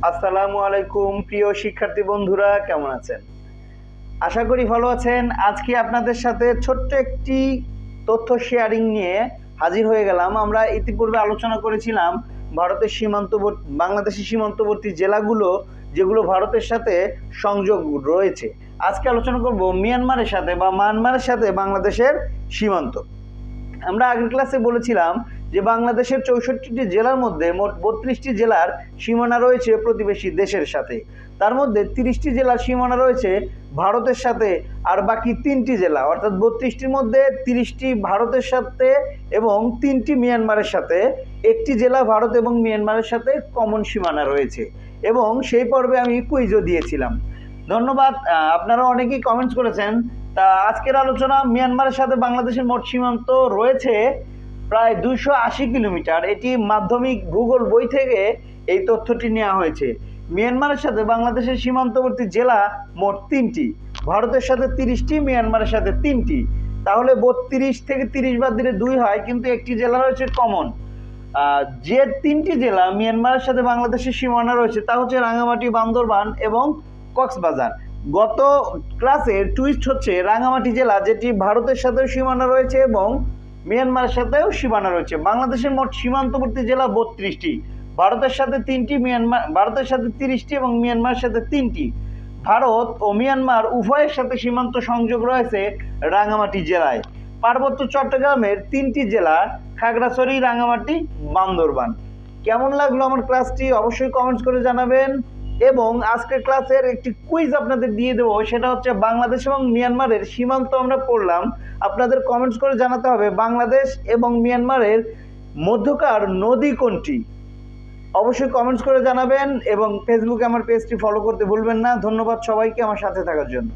আসসালামু আলাইকুম প্রিয় শিক্ষার্থী বন্ধুরা, কেমন আছেন? আশা করি ভালো আছেন। আজকে আপনাদের সাথে ছোট্ট একটি তথ্য শেয়ারিং নিয়ে হাজির হয়ে গেলাম। আমরা ইতিপূর্বে আলোচনা করেছিলাম ভারতের বাংলাদেশের সীমান্তবর্তী জেলাগুলো যেগুলো ভারতের সাথে সংযোগ রয়েছে। আজকে আলোচনা করব মিয়ানমারের সাথে বা মায়ানমারের সাথে বাংলাদেশের সীমান্ত। আমরা আগের ক্লাসে বলেছিলাম যে বাংলাদেশের 64টি জেলার মধ্যে মোট 32টি জেলার সীমানা রয়েছে প্রতিবেশী দেশের সাথে। তার মধ্যে 30টি জেলার সীমানা রয়েছে ভারতের সাথে, আর বাকি 3টি জেলা অর্থাৎ 32টির মধ্যে 30টি ভারতের সাথে এবং 3টি মিয়ানমারের সাথে। একটি জেলা ভারত এবং মিয়ানমারের সাথে কমন সীমানা রয়েছে এবং সেই পর্বে আমি কুইজও দিয়েছিলাম। ধন্যবাদ, আপনারা অনেকেই কমেন্টস করেছেন। তা আজকের আলোচনা মিয়ানমারের সাথে বাংলাদেশের মোট সীমান্ত রয়েছে প্রায় 280 কিলোমিটার। এটি মাধ্যমিক ভূগোল বই থেকে এই তথ্যটি নেওয়া হয়েছে। মিয়ানমারের সাথে বাংলাদেশের সীমান্তবর্তী জেলা মোট 3টি, ভারতের সাথে 30টি, মিয়ানমারের সাথে 3টি। তাহলে 32 থেকে 30 বাদ দিলে 2 হয়, কিন্তু একটি জেলা রয়েছে কমন। যে 3টি জেলা মিয়ানমারের সাথে বাংলাদেশের সীমানা রয়েছে তা হচ্ছে রাঙ্গামাটি, বান্দরবান এবং কক্সবাজার। গত ক্লাসের টুইস্ট হচ্ছে রাঙ্গামাটি জেলা, যেটি ভারতের সাথেও সীমানা রয়েছে এবং মিয়ানমারের সাথেও সীমানা রয়েছে। বাংলাদেশের মোট সীমান্তবর্তী জেলা 32টি, ভারতের সাথে 3টি, ভারতের সাথে 30টি এবং মিয়ানমারের সাথে 3টি। ভারত ও মিয়ানমার উভয়ের সাথে সীমান্ত সংযোগ রয়েছে রাঙ্গামাটি জেলায়। পার্বত্য চট্টগ্রামের 3টি জেলা খাগড়াছড়ি, রাঙ্গামাটি, বান্দরবান। কেমন লাগলো আমার ক্লাসটি অবশ্যই কমেন্টস করে জানাবেন। এবং আজকের ক্লাসের একটি কুইজ আপনাদের দিয়ে দেবো, সেটা হচ্ছে বাংলাদেশ এবং মিয়ানমারের সীমান্ত আমরা পড়লাম। আপনাদের কমেন্টস করে জানাতে হবে বাংলাদেশ এবং মিয়ানমারের মধ্যকার নদী কোনটি। অবশ্যই কমেন্টস করে জানাবেন এবং ফেসবুকে আমার পেজটি ফলো করতে ভুলবেন না। ধন্যবাদ সবাইকে আমার সাথে থাকার জন্য।